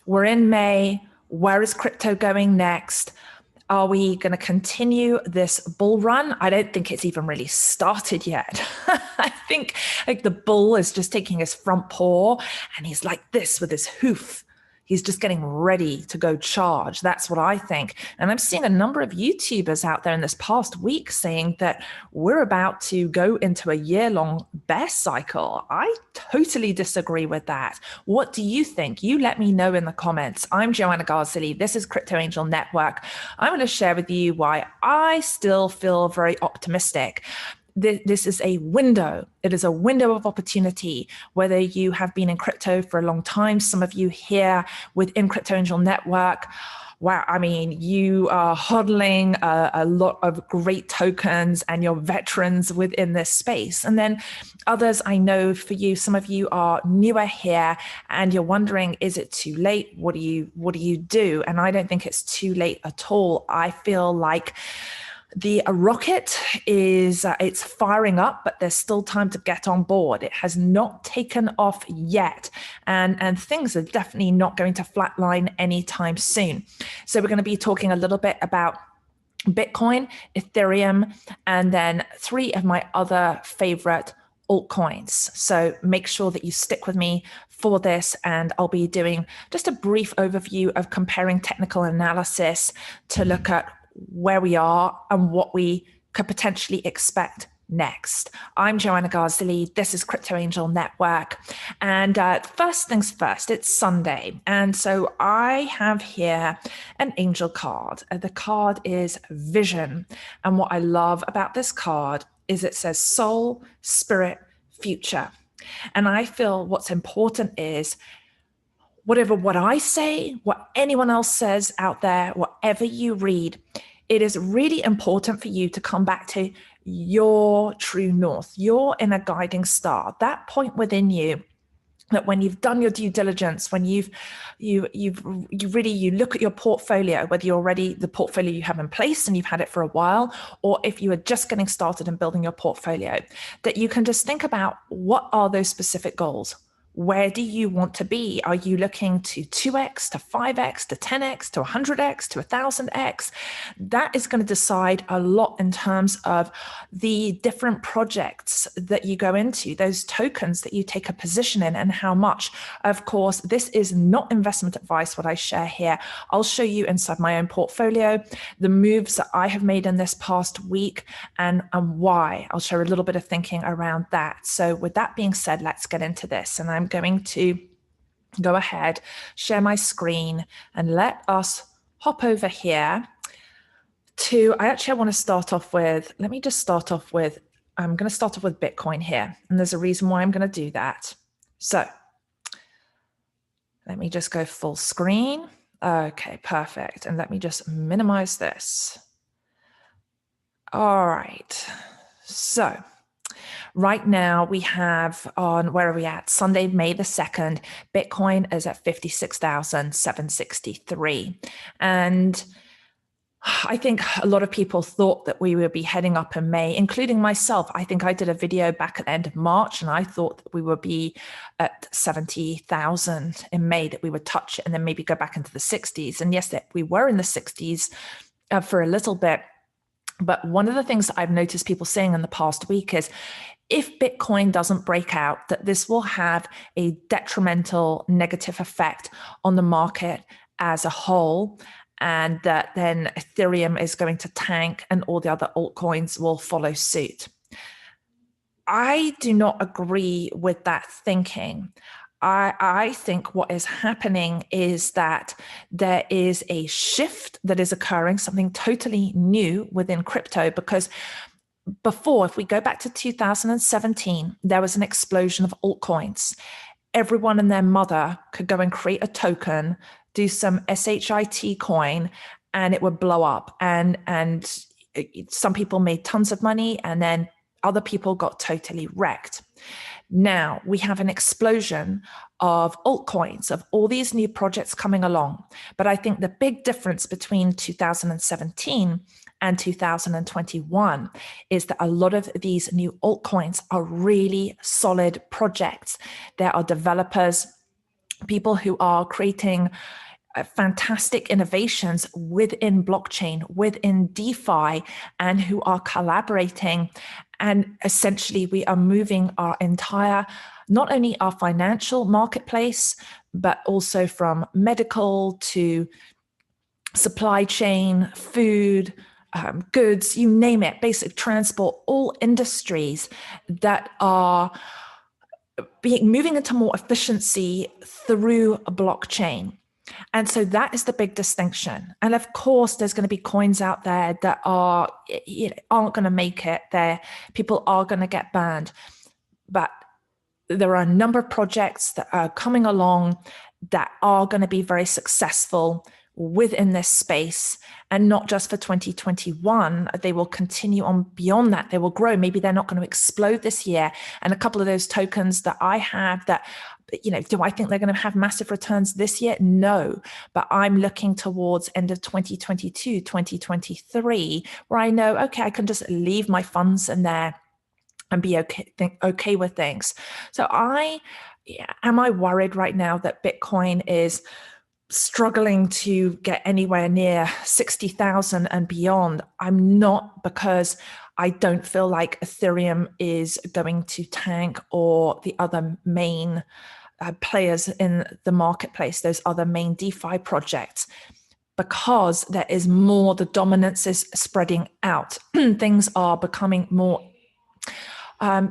We're in May. Where is crypto going next? Are we going to continue this bull run? I don't think it's even really started yet. I think like the bull is just taking his front paw and he's like this with his hoof. He's just getting ready to go charge. That's what I think. And I'm seeing a number of YouTubers out there in this past week saying that we're about to go into a year-long bear cycle. I totally disagree with that. What do you think? You let me know in the comments. I'm Joanna Garzilli. This is Crypto Angel Network. I'm going to share with you why I still feel very optimistic. This is a window. It is a window of opportunity, whether you have been in crypto for a long time. Some of you here within Crypto Angel Network, wow, I mean, you are hodling a lot of great tokens and you're veterans within this space. And then others, I know for you, some of you are newer here and you're wondering, is it too late? What do you do? And I don't think it's too late at all. I feel like the rocket is it's firing up, but there's still time to get on board. It has not taken off yet, and things are definitely not going to flatline anytime soon. So we're going to be talking a little bit about Bitcoin, Ethereum, and then 3 of my other favorite altcoins. So make sure that you stick with me for this, and I'll be doing just a brief overview of comparing technical analysis to look at where we are and what we could potentially expect next. I'm Joanna Garzilli. This is Crypto Angel Network. And first things first, it's Sunday. And so I have here an angel card. The card is Vision. And what I love about this card is it says soul, spirit, future. And I feel what's important is what I say, what anyone else says out there, whatever you read, it is really important for you to come back to your true north, your inner guiding star, that point within you that when you've done your due diligence, when you look at your portfolio, whether you're already the portfolio you have in place and you've had it for a while, or if you are just getting started and building your portfolio, that you can just think about what are those specific goals. Where do you want to be? Are you looking to 2x, to 5x, to 10x, to 100x, to 1000x? That is going to decide a lot in terms of the different projects that you go into, those tokens that you take a position in and how much. Of course, this is not investment advice, what I share here. I'll show you inside my own portfolio, the moves that I have made in this past week and why. I'll share a little bit of thinking around that. So with that being said, let's get into this. And I'm going to go ahead, share my screen, and let us hop over here to, I want to start off with, I'm going to start off with Bitcoin here. And there's a reason why I'm going to do that. So let me just go full screen. Okay, perfect. And let me just minimize this. All right. So right now we have on, where are we at? Sunday, May the 2nd, Bitcoin is at 56,763. And I think a lot of people thought that we would be heading up in May, including myself. I think I did a video back at the end of March and I thought that we would be at 70,000 in May, that we would touch it and then maybe go back into the 60s. And yes, that we were in the 60s for a little bit. But one of the things that I've noticed people saying in the past week is if Bitcoin doesn't break out, that this will have a detrimental negative effect on the market as a whole, and that then Ethereum is going to tank and all the other altcoins will follow suit. I do not agree with that thinking. I think what is happening is that there is a shift that is occurring, something totally new within crypto, because before, if we go back to 2017, there was an explosion of altcoins. Everyone and their mother could go and create a token, do some SHIT coin, and it would blow up. And some people made tons of money, and then other people got totally wrecked. Now we have an explosion of altcoins, of all these new projects coming along. But I think the big difference between 2017 and 2021 is that a lot of these new altcoins are really solid projects. There are developers people who are creating fantastic innovations within blockchain, within DeFi, and who are collaborating. And essentially, we are moving our entire, not only our financial marketplace, but also from medical to supply chain, food, goods, you name it, basic transport, all industries that are moving into more efficiency through a blockchain. And so that is the big distinction. And of course, there's going to be coins out there that aren't going to make it. People are going to get banned. But there are a number of projects that are coming along that are going to be very successful within this space, and not just for 2021. They will continue on beyond that. They will grow. Maybe they're not going to explode this year. And a couple of those tokens that I have that, do I think they're going to have massive returns this year? No, but I'm looking towards end of 2022, 2023, where I know, okay, I can just leave my funds in there and be okay with things. So am I worried right now that Bitcoin is struggling to get anywhere near 60,000 and beyond? I'm not, because I don't feel like Ethereum is going to tank, or the other main players in the marketplace, those other main DeFi projects, because there is more, the dominance is spreading out. Things are becoming more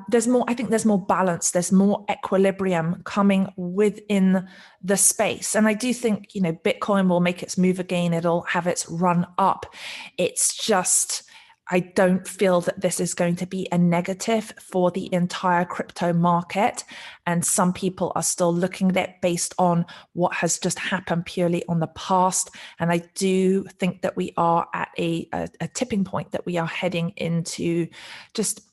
there's more, I think there's more balance, there's more equilibrium coming within the space. And I do think, Bitcoin will make its move again. It'll have its run up. It's just, I don't feel that this is going to be a negative for the entire crypto market. And some people are still looking at it based on what has just happened purely on the past. And I do think that we are at a tipping point, that we are heading into just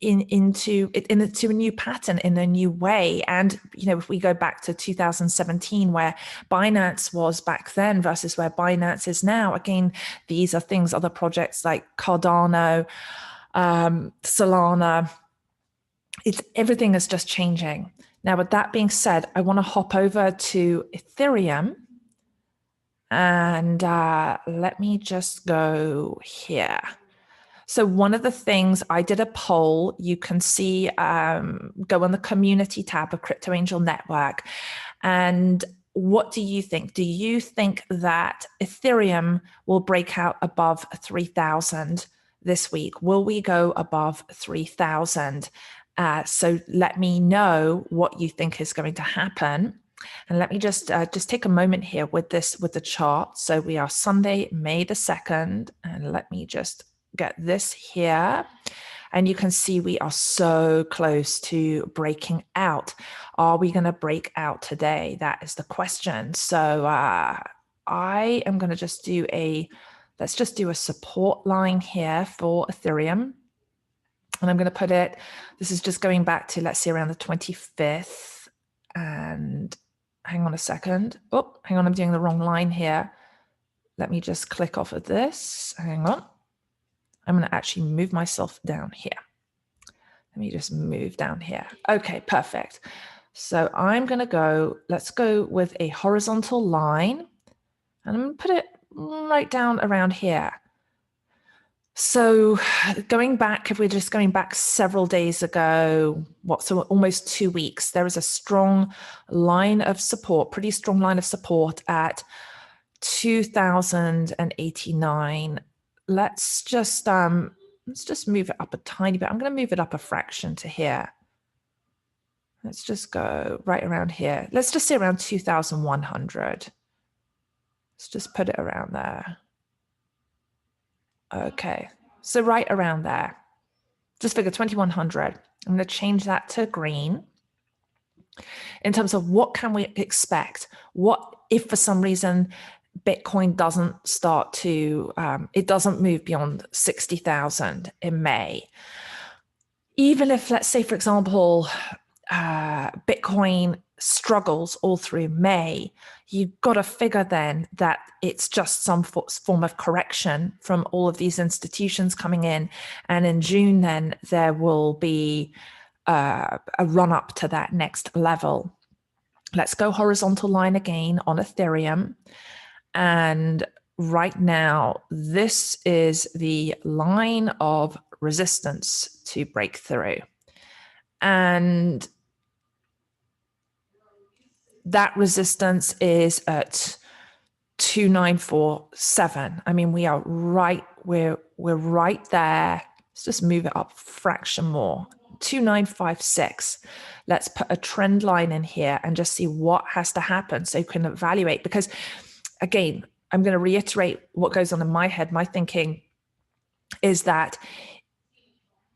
into a new pattern, in a new way. And if we go back to 2017, where Binance was back then versus where Binance is now, again, these are things, other projects like Cardano, Solana, everything is just changing. Now, with that being said, I want to hop over to Ethereum, and let me just go here. So one of the things, I did a poll, you can see, go on the community tab of Crypto Angel Network. And what do you think? Do you think that Ethereum will break out above 3,000 this week? Will we go above 3,000? So let me know what you think is going to happen. And let me just take a moment here with the chart. So we are Sunday, May the 2nd, and let me just get this here, and you can see we are so close to breaking out. Are we going to break out today? That is the question. So I am going to just let's just do a support line here for Ethereum, and I'm going to put it, this is just going back to, let's see, around the 25th, and hang on a second. Oh, hang on, I'm doing the wrong line here. Let me just click off of this. Hang on. I'm going to actually move myself down here. Let me just move down here. Okay, perfect. So I'm going to let's go with a horizontal line, and I'm going to put it right down around here. So going back, if we're just going back several days ago, so almost 2 weeks, there is a strong line of support, pretty strong line of support at 2,089. Let's just move it up a tiny bit. I'm going to move it up a fraction to here. Let's just go right around here. Let's just say around 2,100. Let's just put it around there. Okay, so right around there. Just figure 2,100. I'm going to change that to green. In terms of what can we expect? What if for some reason Bitcoin doesn't start to, it doesn't move beyond 60,000 in May? Even if, let's say, for example, Bitcoin struggles all through May, you've got to figure then that it's just some form of correction from all of these institutions coming in. And in June, then there will be a run up to that next level. Let's go horizontal line again on Ethereum. And right now, this is the line of resistance to break through. And that resistance is at 2947. I mean, we're right there. Let's just move it up a fraction more. 2956. Let's put a trend line in here and just see what has to happen so you can evaluate. Because again, I'm going to reiterate what goes on in my head. My thinking is that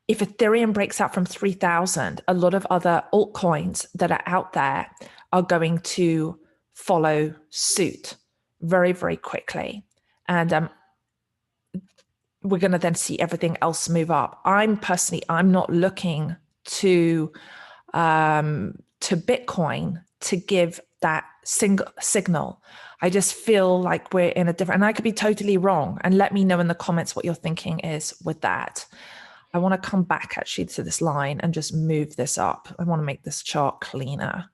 if Ethereum breaks out from 3,000, a lot of other altcoins that are out there are going to follow suit very, very quickly. And we're going to then see everything else move up. I'm not looking to Bitcoin to give that signal. I just feel like we're in a different, and I could be totally wrong. And let me know in the comments what your thinking is with that. I want to come back actually to this line and just move this up. I want to make this chart cleaner.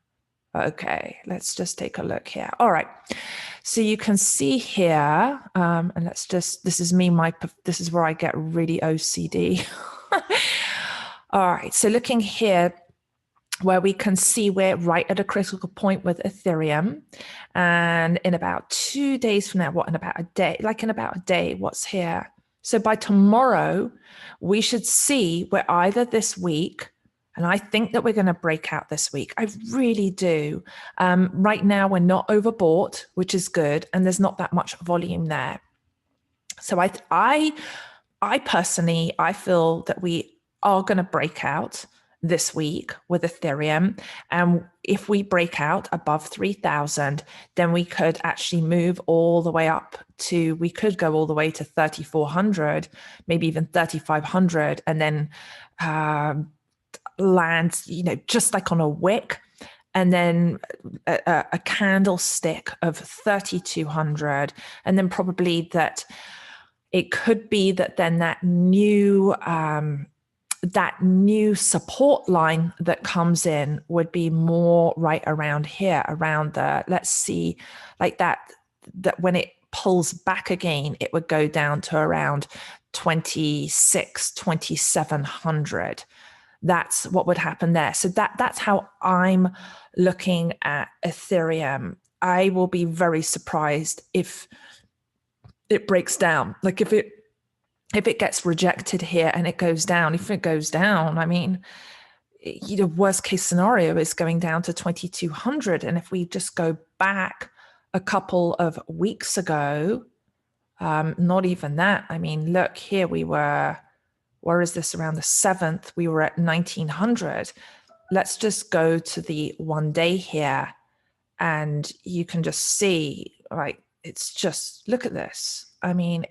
Okay, let's just take a look here. All right, so you can see here, and let's just, this is where I get really OCD. All right, so looking here, where we can see we're right at a critical point with Ethereum. And in about 2 days from now, in about a day, what's here? So by tomorrow, we should see we're either this week, and I think that we're going to break out this week. I really do. Right now, we're not overbought, which is good. And there's not that much volume there. So I personally, I feel that we are going to break out this week with Ethereum. And if we break out above 3,000, then we could actually move all the way up to, we could go all the way to 3,400, maybe even 3,500, and then land, just like on a wick, and then a candlestick of 3,200. And then probably that it could be that then that new support line that comes in would be more right around here, around the, let's see, like that when it pulls back again, it would go down to around 2,700. That's what would happen there. So that's how I'm looking at Ethereum. I will be very surprised if it breaks down. Like if it gets rejected here and it goes down, if it goes down, I mean, worst case scenario is going down to 2,200. And if we just go back a couple of weeks ago, not even that. I mean, look here, we were, where is this, around the 7th, we were at 1,900. Let's just go to the 1 day here and you can just see, like, it's just, look at this. I mean,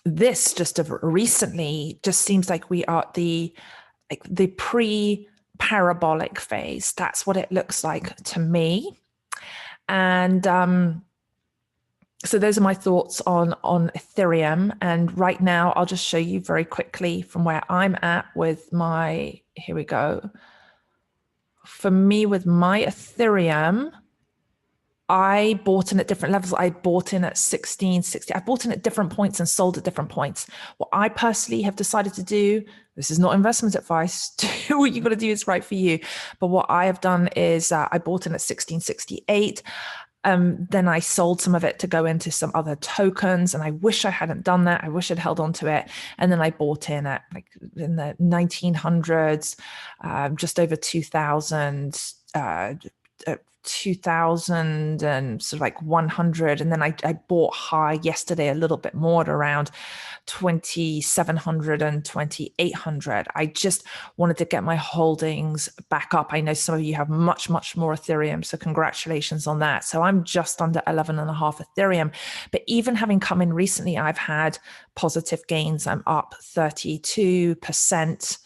this just of recently just seems like we are the pre-parabolic phase. That's what it looks like to me. And so those are my thoughts on Ethereum. And right now, I'll just show you very quickly from where I'm at with my, here we go. For me, with my Ethereum, I bought in at different levels. I bought in at 1660. I bought in at different points and sold at different points. What I personally have decided to do, this is not investment advice, do what you got to do is right for you. But what I have done is I bought in at 1668. Then I sold some of it to go into some other tokens. And I wish I hadn't done that. I wish I'd held on to it. And then I bought in at like in the 1900s, just over 2000, 2000 and sort of like 100. And then I bought high yesterday a little bit more at around 2,700 and 2,800. I just wanted to get my holdings back up. I know some of you have much, much more Ethereum, so congratulations on that. So I'm just under 11.5 Ethereum. But even having come in recently, I've had positive gains. I'm up 32%.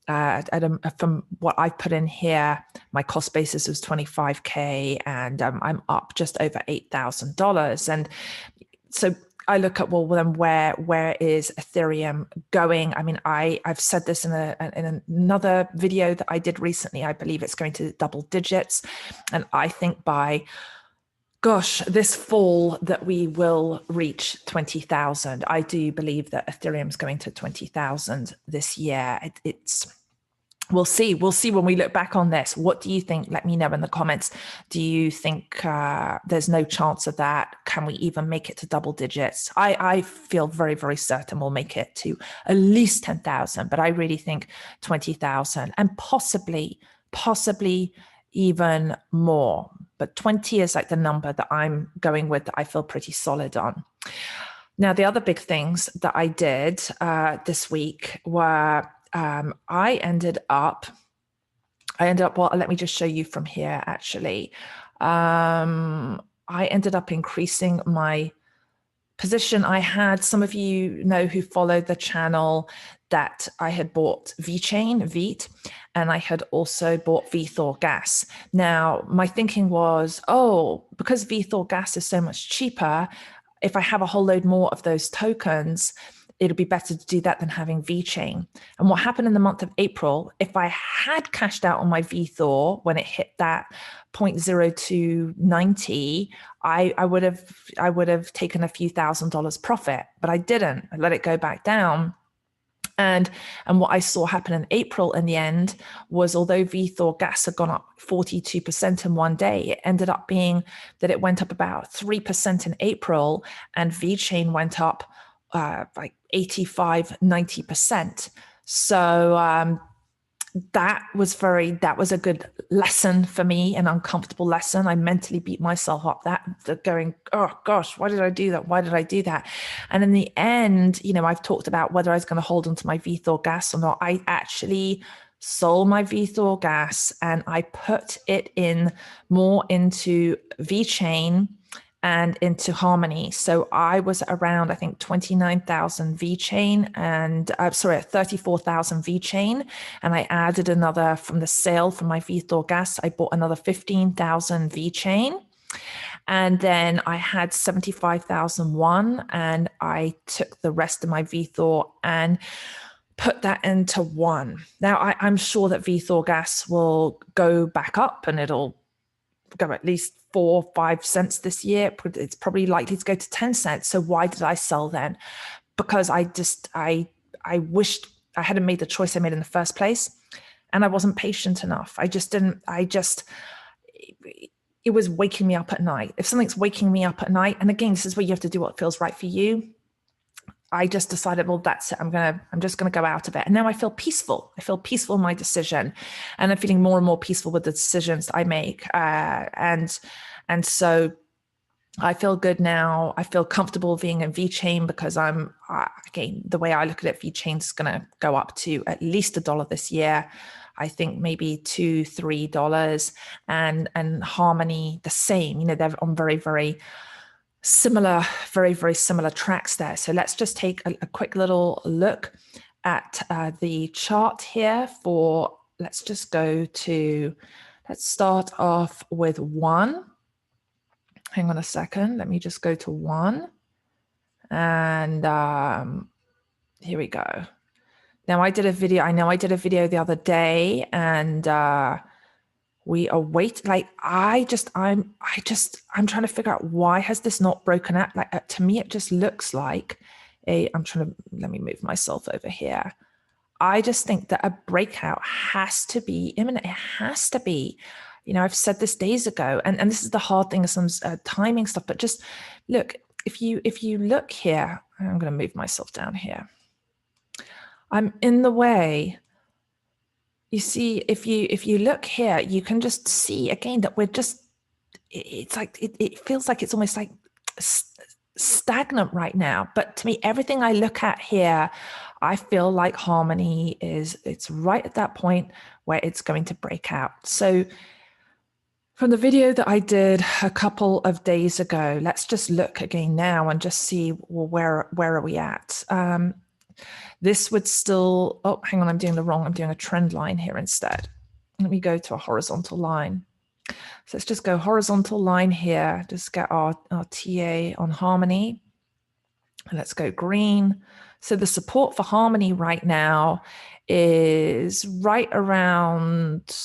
From what I put in here, my cost basis was 25K, and I'm up just over $8,000. And so I look at, well, then where is Ethereum going? I mean, I've said this in another video that I did recently. I believe it's going to double digits, and I think by this fall that we will reach 20,000. I do believe that Ethereum's going to 20,000 this year. We'll see. We'll see when we look back on this. What do you think? Let me know in the comments. Do you think there's no chance of that? Can we even make it to double digits? I feel very, very certain we'll make it to at least 10,000, but I really think 20,000 and possibly even more. But 20 is like the number that I'm going with, that I feel pretty solid on. Now, the other big things that I did this week were I ended up, well, let me just show you from here, actually. I ended up increasing my position. I had, some of you know who followed the channel, that I had bought VeChain, VeT, and I had also bought VTHO gas. Now, my thinking was, because VTHO gas is so much cheaper, if I have a whole load more of those tokens, it'll be better to do that than having VeChain. And what happened in the month of April, if I had cashed out on my VTHO when it hit that 0.0290, I would have taken a few $1,000s profit, but I didn't. I let it go back down. And what I saw happen in April in the end was, although VTHO gas had gone up 42% in one day, it ended up being that it went up about 3% in April, and VeChain went up like 85, 90%. So that was a good lesson for me, an uncomfortable lesson. I mentally beat myself up that going, oh gosh, why did I do that? Why did I do that? And in the end, I've talked about whether I was going to hold onto my VTHO gas or not. I actually sold my VTHO gas and I put it in more into VeChain and into Harmony. So I was around, I think, 29,000 VeChain and 34,000 VeChain. And I added another from the sale from my VTHO gas. I bought another 15,000 VeChain. And then I had 75,001, and I took the rest of my VTHO and put that into one. Now, I'm sure that VTHO gas will go back up and it'll go at least 4 or 5 cents this year. It's probably likely to go to 10 cents. So why did I sell then? Because I wished I hadn't made the choice I made in the first place, and I wasn't patient enough. It was waking me up at night. If something's waking me up at night, and again, this is where you have to do what feels right for you. I just decided, well, that's it. I'm just gonna go out of it. And now I feel peaceful. I feel peaceful in my decision, and I'm feeling more and more peaceful with the decisions I make. And so I feel good now. I feel comfortable being in VeChain because again, the way I look at it, VeChain is gonna go up to at least $1 this year. I think maybe $2, $3, and Harmony the same. They're on very, very similar, very, very similar tracks there. So let's just take a quick little look at the chart here let's start off with one. Hang on a second. Let me just go to one. And here we go. Now I did a video the other day, and we await, I'm trying to figure out, why has this not broken out? To me, it just looks like let me move myself over here. I just think that a breakout has to be imminent. It has to be. I've said this days ago, and this is the hard thing, some timing stuff, but just look, if you look here, I'm going to move myself down here. I'm in the way. You see, if you look here, you can just see again that it's like, it feels like it's almost like stagnant right now. But to me, everything I look at here, I feel like Harmony it's right at that point where it's going to break out. So from the video that I did a couple of days ago, let's just look again now and just see, well, where are we at? This would still, hang on, I'm doing a trend line here instead. Let me go to a horizontal line. So let's just go horizontal line here, just get our TA on Harmony. Let's go green. So the support for Harmony right now is right around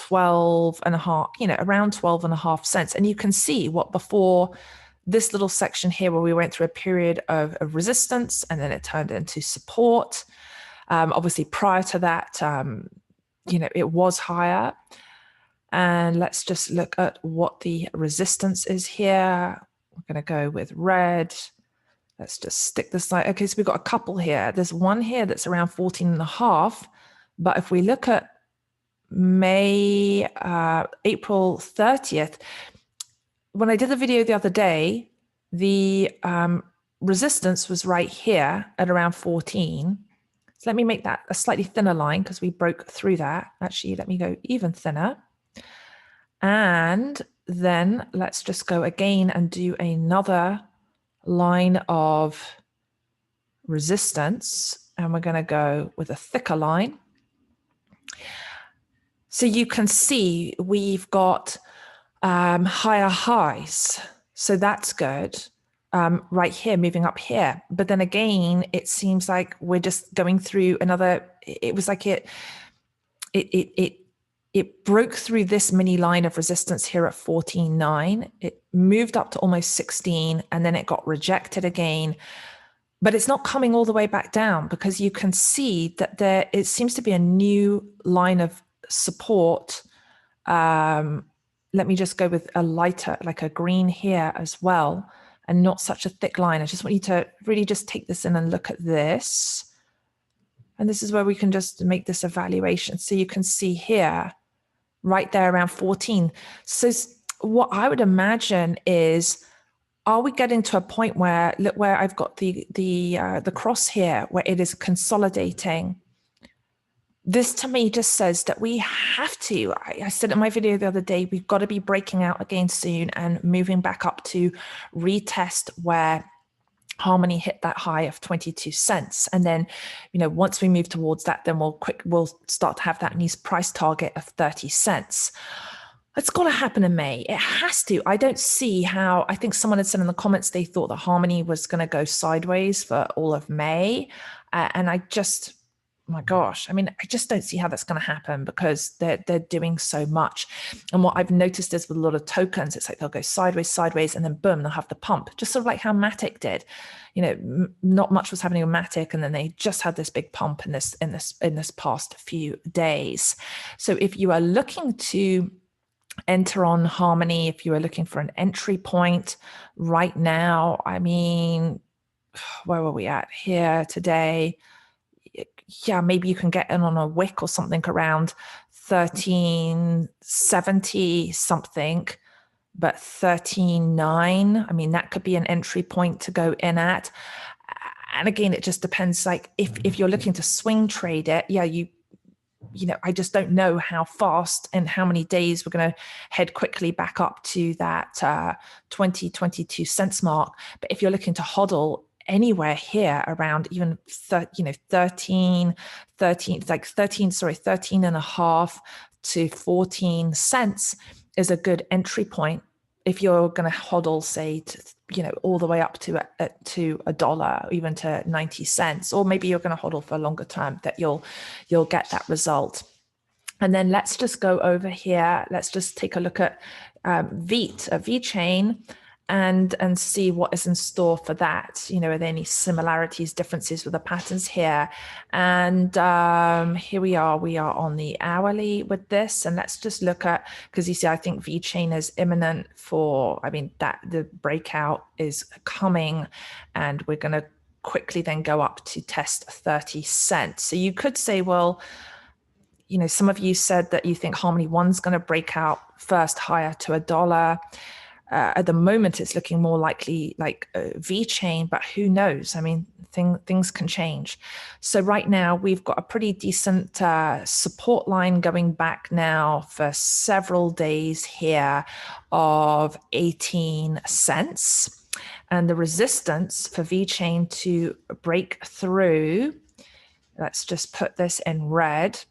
12 and a half, around 12 and a half cents. And you can see what before this little section here where we went through a period of resistance and then it turned into support. Obviously prior to that, it was higher. And let's just look at what the resistance is here. We're going to go with red. Let's just stick this like, okay, so we've got a couple here. There's one here that's around 14 and a half. But if we look at April 30th, when I did the video the other day, the resistance was right here at around 14. So let me make that a slightly thinner line because we broke through that. Actually, let me go even thinner. And then let's just go again and do another line of resistance. And we're going to go with a thicker line. So you can see we've got higher highs. So that's good. Right here, moving up here. But then again, it seems like we're just going through another, it was like it broke through this mini line of resistance here at 14.9. It moved up to almost 16 and then it got rejected again. But it's not coming all the way back down because you can see that it seems to be a new line of support. Let me just go with a lighter, like a green here as well, and not such a thick line. I just want you to really just take this in and look at this. And this is where we can just make this evaluation. So you can see here, right there around 14. So what I would imagine is, are we getting to a point where, look where I've got the cross here, where it is consolidating? This to me just says that we have to, I said in my video the other day, we've got to be breaking out again soon and moving back up to retest where Harmony hit that high of 22 cents. And then, once we move towards that, then we'll start to have that new price target of 30 cents. It's got to happen in May. It has to. I don't see how. I think someone had said in the comments they thought that Harmony was going to go sideways for all of May. And I just, my gosh, I just don't see how that's going to happen because they're doing so much. And what I've noticed is with a lot of tokens, it's like they'll go sideways, and then boom, they'll have the pump, just sort of like how Matic did. Not much was happening with Matic, and then they just had this big pump in this past few days. So if you are looking to enter on Harmony, if you are looking for an entry point right now, where were we at here today? Yeah, maybe you can get in on a wick or something around 1370 something, but 13.9, that could be an entry point to go in at. And again, it just depends, like if you're looking to swing trade it, yeah, I just don't know how fast and how many days we're going to head quickly back up to that 22 cents mark. But if you're looking to hodl anywhere here around even 13 and a half to 14 cents is a good entry point if you're going to hodl, say, all the way up to $1, even to 90 cents, or maybe you're going to hodl for a longer term, that you'll get that result. And then let's just go over here. Let's just take a look at VeChain and see what is in store for that. Are there any similarities, differences with the patterns here? And here we are on the hourly with this. And let's just look at, because you see, I think VeChain is imminent for, that the breakout is coming, and we're going to quickly then go up to test 30 cents. So you could say, well, some of you said that you think Harmony 1's going to break out first higher to $1. At the moment, it's looking more likely like VeChain, but who knows? Things can change. So right now, we've got a pretty decent support line going back now for several days here of 18 cents. And the resistance for VeChain to break through, let's just put this in red.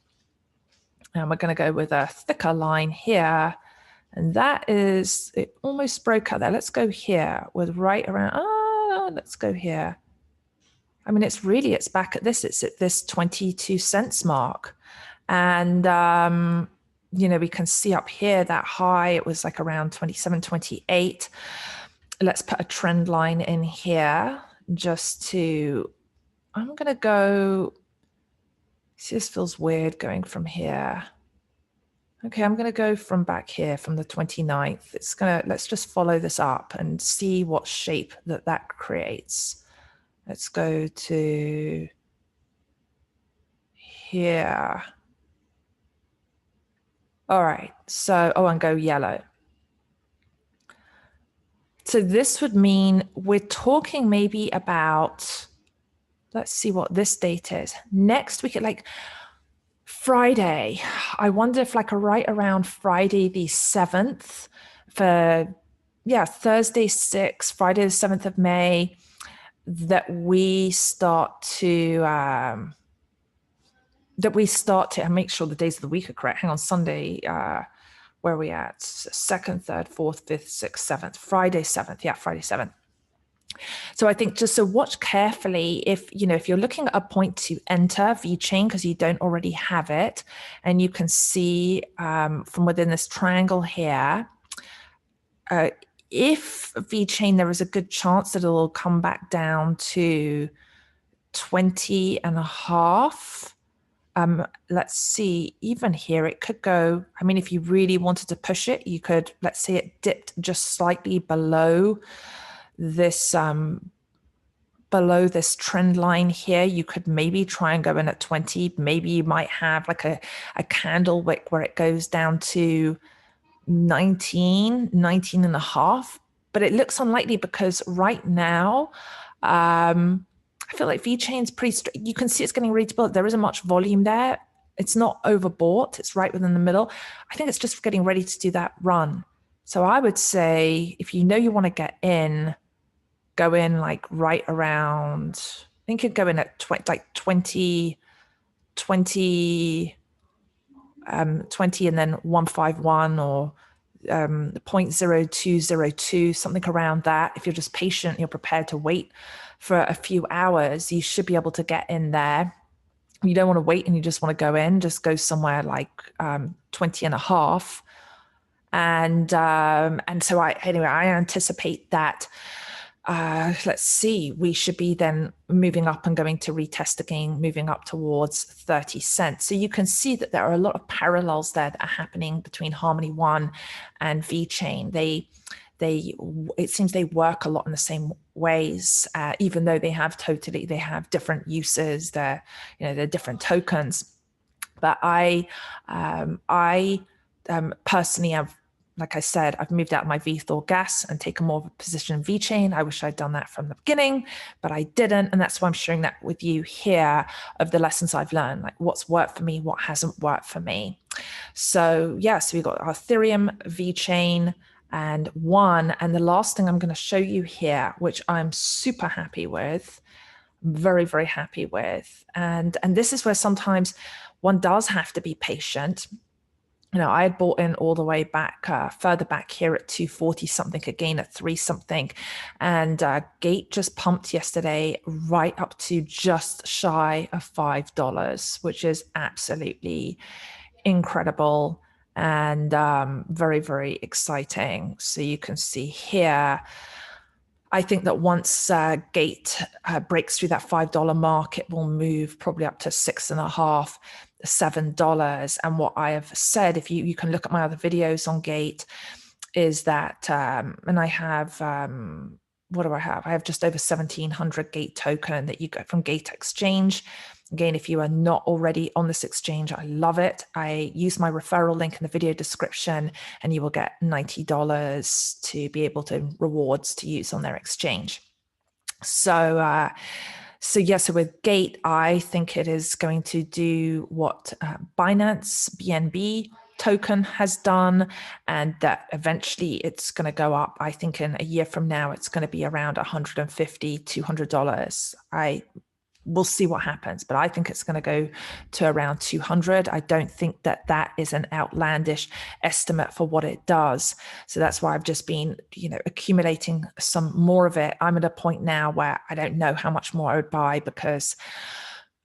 And we're going to go with a thicker line here. And that is, it almost broke out there. Let's go here with right around, let's go here. I mean, it's back at this, it's at this 22 cents mark. And, you know, we can see up here that high, it was like around 27, 28. Let's put a trend line in here just to, I'm going to go, see, this feels weird going from here. Okay, I'm going to go from back here from the 29th. It's going to, let's just follow this up and see what shape that creates. Let's go to here. All right, so, oh, and go yellow. So this would mean we're talking maybe about, let's see what this date is. Next week, like Friday, I wonder if like right around Friday the 7th for, yeah, Thursday 6th, Friday the 7th of May, that we start to, and make sure the days of the week are correct. Hang on, Sunday, where are we at? 2nd, 3rd, 4th, 5th, 6th, 7th, Friday 7th. Yeah, Friday 7th. So I think just so watch carefully if, you know, if you're looking at a point to enter VeChain because you don't already have it, and you can see from within this triangle here, if VeChain, there is a good chance that it'll come back down to 20 and a half. Let's see, even here, it could go, I mean, if you really wanted to push it, you could, let's say it dipped just slightly below this trend line here, you could maybe try and go in at 20. Maybe you might have like a candle wick where it goes down to 19 and a half, but it looks unlikely because right now, I feel like VeChain's pretty you can see it's getting ready to build. There isn't much volume there. It's not overbought. It's right within the middle. I think it's just getting ready to do that run. So I would say if you know you want to get in, go in like right around, I think you'd go in at 20 and then 151 or 0.0202, something around that. If you're just patient, you're prepared to wait for a few hours, you should be able to get in there. You don't want to wait and you just want to go in, just go somewhere like 20 and a half. And so I anticipate that let's see, we should be then moving up and going to retest again, moving up towards 30 cents. So you can see that there are a lot of parallels there that are happening between Harmony One and VeChain. It seems they work a lot in the same ways, even though they have different uses. They're different tokens. But I personally have, like I said, I've moved out of my VTHO gas and taken more of a position in VeChain. I wish I'd done that from the beginning, but I didn't. And that's why I'm sharing that with you here of the lessons I've learned, like what's worked for me, what hasn't worked for me. So yeah, so we've got our Ethereum, VeChain, and One. And the last thing I'm going to show you here, which I'm super happy with, very, very happy with. And this is where sometimes one does have to be patient. You know, I had bought in all the way back, further back here at 240 something, again at 3 something. And Gate just pumped yesterday right up to just shy of $5, which is absolutely incredible and very, very exciting. So you can see here, I think that once Gate breaks through that $5 mark, it will move probably up to $6.5, $7. And what I have said, if you can look at my other videos on Gate, is that, and I have, what do I have? I have just over 1,700 Gate token that you get from Gate Exchange. Again, if you are not already on this exchange, I love it. I use my referral link in the video description and you will get $90 to be able to rewards to use on their exchange. So with Gate, I think it is going to do what Binance BNB token has done, and that eventually it's going to go up. I think in a year from now, it's going to be around $150, $200. we'll see what happens, but I think it's going to go to around 200. I don't think that that is an outlandish estimate for what it does. So that's why I've just been, accumulating some more of it. I'm at a point now where I don't know how much more I would buy, because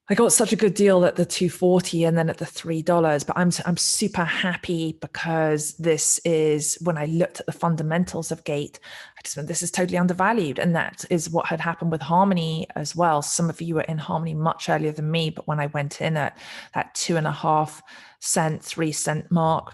I got such a good deal at the 240 and then at the $3, but I'm super happy, because this is, when I looked at the fundamentals of Gate, I just went, this is totally undervalued. And that is what had happened with Harmony as well. Some of you were in Harmony much earlier than me, but when I went in at that 2.5 cent, 3 cent mark,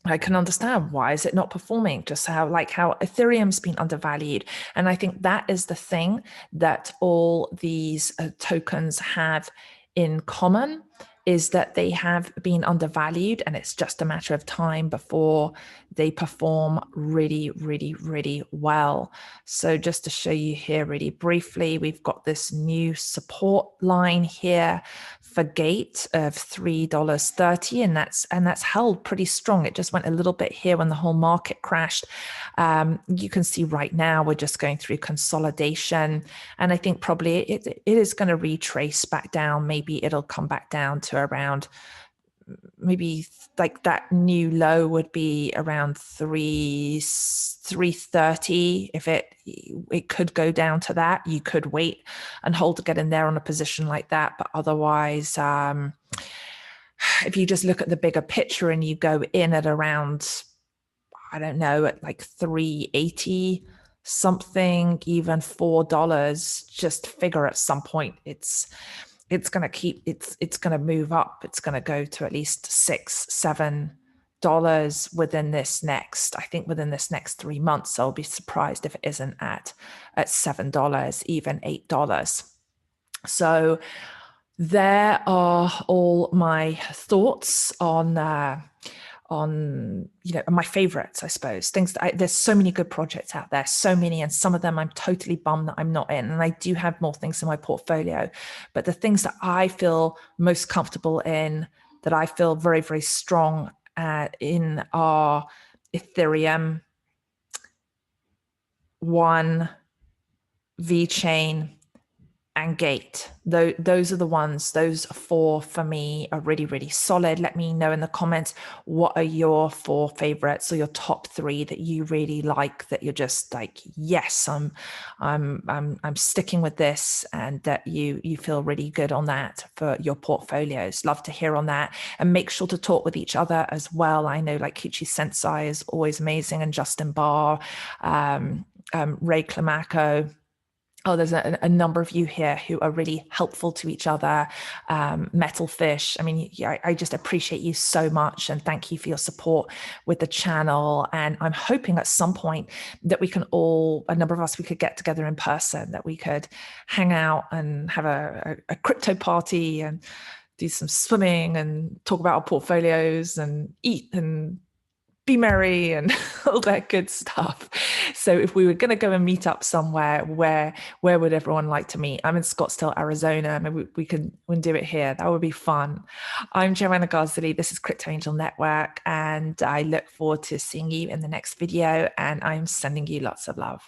I can understand why is it not performing, just how Ethereum's been undervalued. And I think that is the thing that all these tokens have in common, is that they have been undervalued, and it's just a matter of time before they perform really, really, really well. So just to show you here really briefly, we've got this new support line here for Gate of $3.30, and that's held pretty strong. It just went a little bit here when the whole market crashed. You can see right now we're just going through consolidation, and I think probably it is going to retrace back down. Maybe it'll come back down to around, maybe like that new low would be around 330. If it could go down to that, you could wait and hold to get in there on a position like that. But otherwise, if you just look at the bigger picture and you go in at around, I don't know, at like 380 something, even $4, just figure at some point it's going to move up. It's going to go to at least $6-7 within this next 3 months. I'll be surprised if it isn't at $7, even $8. So there are all my thoughts on my favorites, I suppose. Things that there's so many good projects out there, so many, and some of them I'm totally bummed that I'm not in. And I do have more things in my portfolio, but the things that I feel most comfortable in, that I feel very, very strong in, are Ethereum, One, VeChain, and Gate. Those are the ones, those 4 for me are really, really solid. Let me know in the comments, what are your 4 favorites, or your top 3 that you really like, that you're just like, yes, I'm sticking with this, and that you feel really good on that for your portfolios. Love to hear on that, and make sure to talk with each other as well. I know like Kichi Sensei is always amazing, and Justin Barr, Ray Climaco. Oh, there's a number of you here who are really helpful to each other. Metal Fish. I mean, I just appreciate you so much, and thank you for your support with the channel. And I'm hoping at some point that we can all, a number of us, we could get together in person, that we could hang out and have a crypto party and do some swimming and talk about our portfolios and eat and be merry and all that good stuff. So if we were going to go and meet up somewhere, where would everyone like to meet? I'm in Scottsdale, Arizona. Maybe we can do it here. That would be fun. I'm Joanna Garzilli. This is Crypto Angel Network, and I look forward to seeing you in the next video, and I'm sending you lots of love.